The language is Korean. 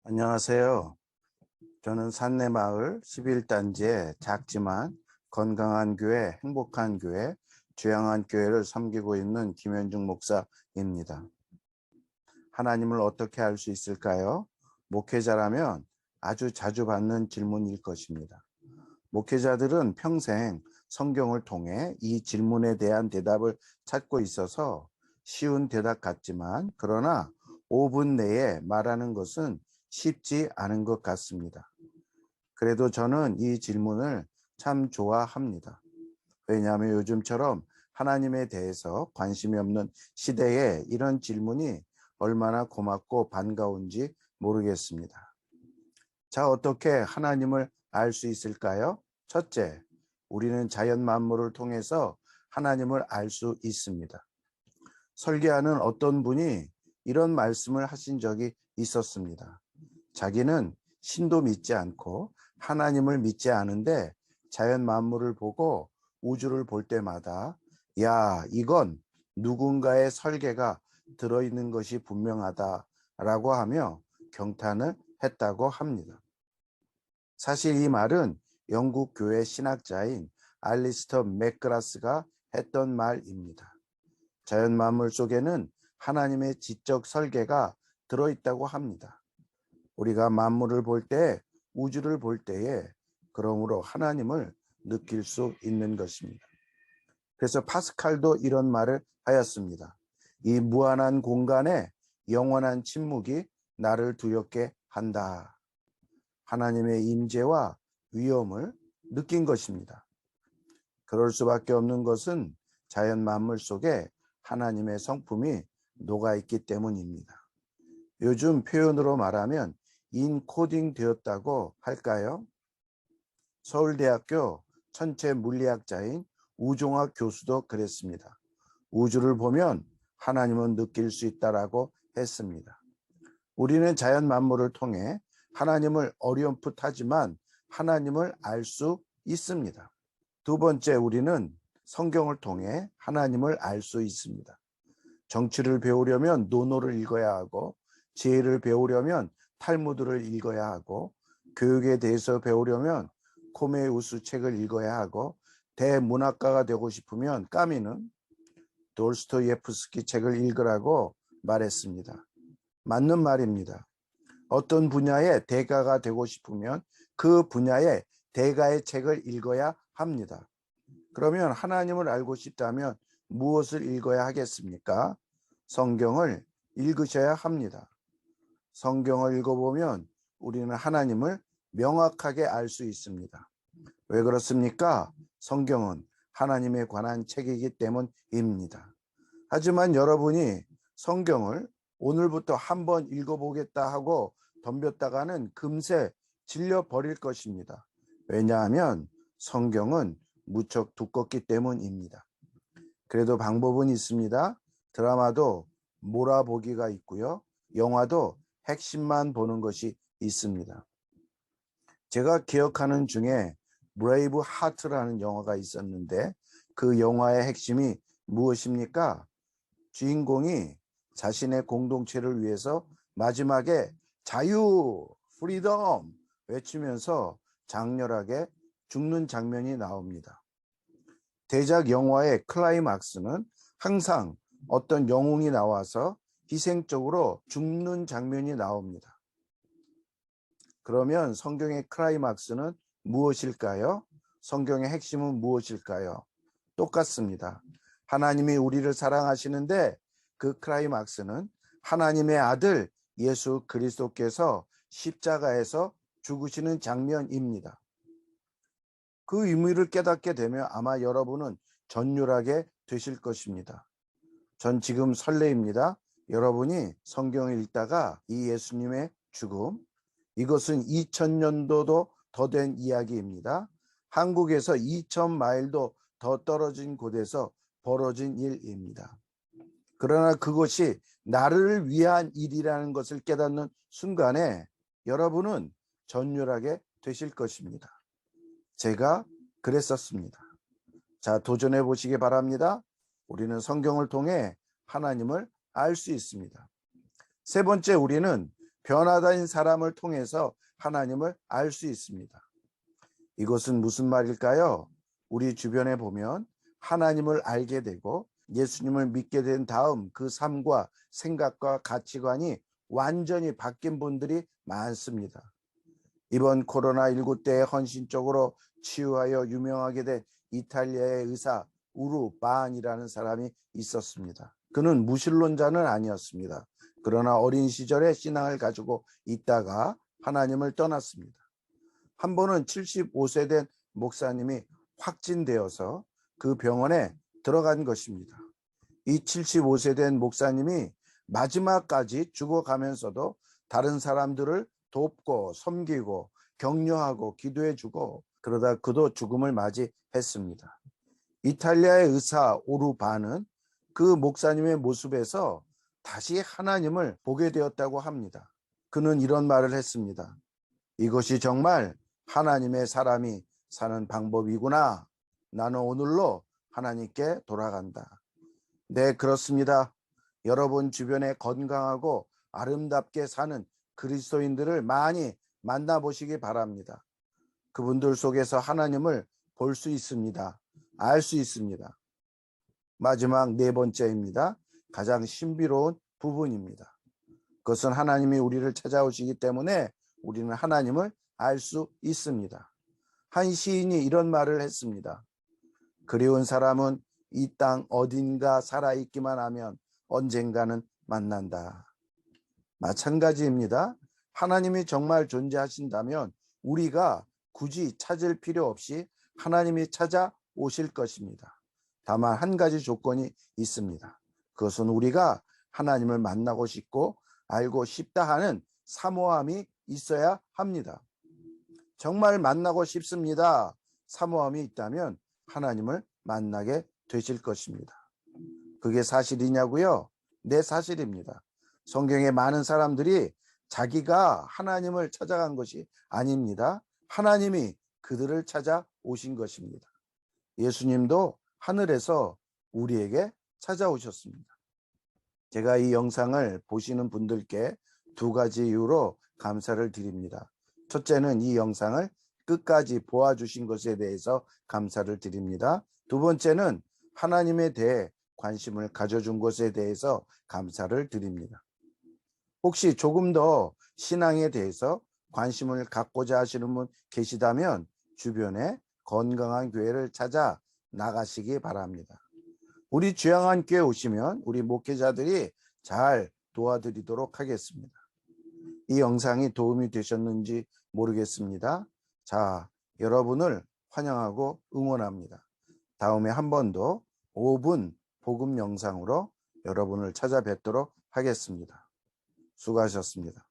안녕하세요. 저는 산내마을 11단지의 작지만 건강한 교회, 행복한 교회, 주양한 교회를 섬기고 있는 김현중 목사입니다. 하나님을 어떻게 알 수 있을까요? 목회자라면 아주 자주 받는 질문일 것입니다. 목회자들은 평생 성경을 통해 이 질문에 대한 대답을 찾고 있어서 쉬운 대답 같지만 그러나 5분 내에 말하는 것은 쉽지 않은 것 같습니다. 그래도 저는 이 질문을 참 좋아합니다. 왜냐하면 요즘처럼 하나님에 대해서 관심이 없는 시대에 이런 질문이 얼마나 고맙고 반가운지 모르겠습니다. 자, 어떻게 하나님을 알 수 있을까요? 첫째, 우리는 자연 만물을 통해서 하나님을 알 수 있습니다. 설계하는 어떤 분이 이런 말씀을 하신 적이 있었습니다. 자기는 신도 믿지 않고 하나님을 믿지 않은데 자연 만물을 보고 우주를 볼 때마다 야, 이건 누군가의 설계가 들어있는 것이 분명하다라고 하며 경탄을 했다고 합니다. 사실 이 말은 영국 교회 신학자인 알리스터 맥그라스가 했던 말입니다. 자연 만물 속에는 하나님의 지적 설계가 들어있다고 합니다. 우리가 만물을 볼 때, 우주를 볼 때에 그러므로 하나님을 느낄 수 있는 것입니다. 그래서 파스칼도 이런 말을 하였습니다. 이 무한한 공간에 영원한 침묵이 나를 두렵게 한다. 하나님의 임재와 위엄을 느낀 것입니다. 그럴 수밖에 없는 것은 자연 만물 속에 하나님의 성품이 녹아있기 때문입니다. 요즘 표현으로 말하면 인코딩 되었다고 할까요? 서울대학교 천체 물리학자인 우종학 교수도 그랬습니다. 우주를 보면 하나님은 느낄 수 있다라고 했습니다. 우리는 자연 만물을 통해 하나님을 어렴풋하지만 하나님을 알 수 있습니다. 두 번째, 우리는 성경을 통해 하나님을 알 수 있습니다. 정치를 배우려면 논어를 읽어야 하고, 지혜를 배우려면 탈무드를 읽어야 하고, 교육에 대해서 배우려면 코메우스 책을 읽어야 하고, 대문학가가 되고 싶으면 까미는 돌스토예프스키 책을 읽으라고 말했습니다. 맞는 말입니다. 어떤 분야의 대가가 되고 싶으면 그 분야의 대가의 책을 읽어야 합니다. 그러면 하나님을 알고 싶다면 무엇을 읽어야 하겠습니까? 성경을 읽으셔야 합니다. 성경을 읽어보면 우리는 하나님을 명확하게 알 수 있습니다. 왜 그렇습니까? 성경은 하나님에 관한 책이기 때문입니다. 하지만 여러분이 성경을 오늘부터 한번 읽어보겠다 하고 덤볐다가는 금세 질려버릴 것입니다. 왜냐하면 성경은 무척 두껍기 때문입니다. 그래도 방법은 있습니다. 드라마도 몰아보기가 있고요. 영화도 핵심만 보는 것이 있습니다. 제가 기억하는 중에 브레이브 하트라는 영화가 있었는데 그 영화의 핵심이 무엇입니까? 주인공이 자신의 공동체를 위해서 마지막에 자유, 프리덤 외치면서 장렬하게 죽는 장면이 나옵니다. 대작 영화의 클라이막스는 항상 어떤 영웅이 나와서 희생적으로 죽는 장면이 나옵니다. 그러면 성경의 클라이막스는 무엇일까요? 성경의 핵심은 무엇일까요? 똑같습니다. 하나님이 우리를 사랑하시는데 그 클라이막스는 하나님의 아들 예수 그리스도께서 십자가에서 죽으시는 장면입니다. 그 의미를 깨닫게 되면 아마 여러분은 전율하게 되실 것입니다. 전 지금 설레입니다. 여러분이 성경을 읽다가 이 예수님의 죽음, 이것은 2000년도도 더 된 이야기입니다. 한국에서 2000마일도 더 떨어진 곳에서 벌어진 일입니다. 그러나 그것이 나를 위한 일이라는 것을 깨닫는 순간에 여러분은 전율하게 되실 것입니다. 제가 그랬었습니다. 자, 도전해 보시기 바랍니다. 우리는 성경을 통해 하나님을 알 수 있습니다. 세 번째, 우리는 변화된 사람을 통해서 하나님을 알 수 있습니다. 이것은 무슨 말일까요? 우리 주변에 보면 하나님을 알게 되고 예수님을 믿게 된 다음 그 삶과 생각과 가치관이 완전히 바뀐 분들이 많습니다. 이번 코로나19 때 헌신적으로 치유하여 유명하게 된 이탈리아의 의사 우루 바안이라는 사람이 있었습니다. 그는 무신론자는 아니었습니다. 그러나 어린 시절에 신앙을 가지고 있다가 하나님을 떠났습니다. 한 번은 75세 된 목사님이 확진되어서 그 병원에 들어간 것입니다. 이 75세 된 목사님이 마지막까지 죽어가면서도 다른 사람들을 돕고 섬기고 격려하고 기도해주고 그러다 그도 죽음을 맞이했습니다. 이탈리아의 의사 오르바는 그 목사님의 모습에서 다시 하나님을 보게 되었다고 합니다. 그는 이런 말을 했습니다. 이것이 정말 하나님의 사람이 사는 방법이구나. 나는 오늘로 하나님께 돌아간다. 네, 그렇습니다. 여러분 주변에 건강하고 아름답게 사는 그리스도인들을 많이 만나보시기 바랍니다. 그분들 속에서 하나님을 볼 수 있습니다. 알 수 있습니다. 마지막 네 번째입니다. 가장 신비로운 부분입니다. 그것은 하나님이 우리를 찾아오시기 때문에 우리는 하나님을 알 수 있습니다. 한 시인이 이런 말을 했습니다. 그리운 사람은 이 땅 어딘가 살아있기만 하면 언젠가는 만난다. 마찬가지입니다. 하나님이 정말 존재하신다면 우리가 굳이 찾을 필요 없이 하나님이 찾아오실 것입니다. 다만 한 가지 조건이 있습니다. 그것은 우리가 하나님을 만나고 싶고 알고 싶다 하는 사모함이 있어야 합니다. 정말 만나고 싶습니다. 사모함이 있다면 하나님을 만나게 되실 것입니다. 그게 사실이냐고요? 네, 사실입니다. 성경에 많은 사람들이 자기가 하나님을 찾아간 것이 아닙니다. 하나님이 그들을 찾아오신 것입니다. 예수님도 하늘에서 우리에게 찾아오셨습니다. 제가 이 영상을 보시는 분들께 두 가지 이유로 감사를 드립니다. 첫째는 이 영상을 끝까지 보아주신 것에 대해서 감사를 드립니다. 두 번째는 하나님에 대해 관심을 가져준 것에 대해서 감사를 드립니다. 혹시 조금 더 신앙에 대해서 관심을 갖고자 하시는 분 계시다면 주변에 건강한 교회를 찾아 나가시기 바랍니다. 우리 주양한 교회 오시면 우리 목회자들이 잘 도와드리도록 하겠습니다. 이 영상이 도움이 되셨는지 모르겠습니다. 자, 여러분을 환영하고 응원합니다. 다음에 한 번 더 5분 복음 영상으로 여러분을 찾아뵙도록 하겠습니다. 수고하셨습니다.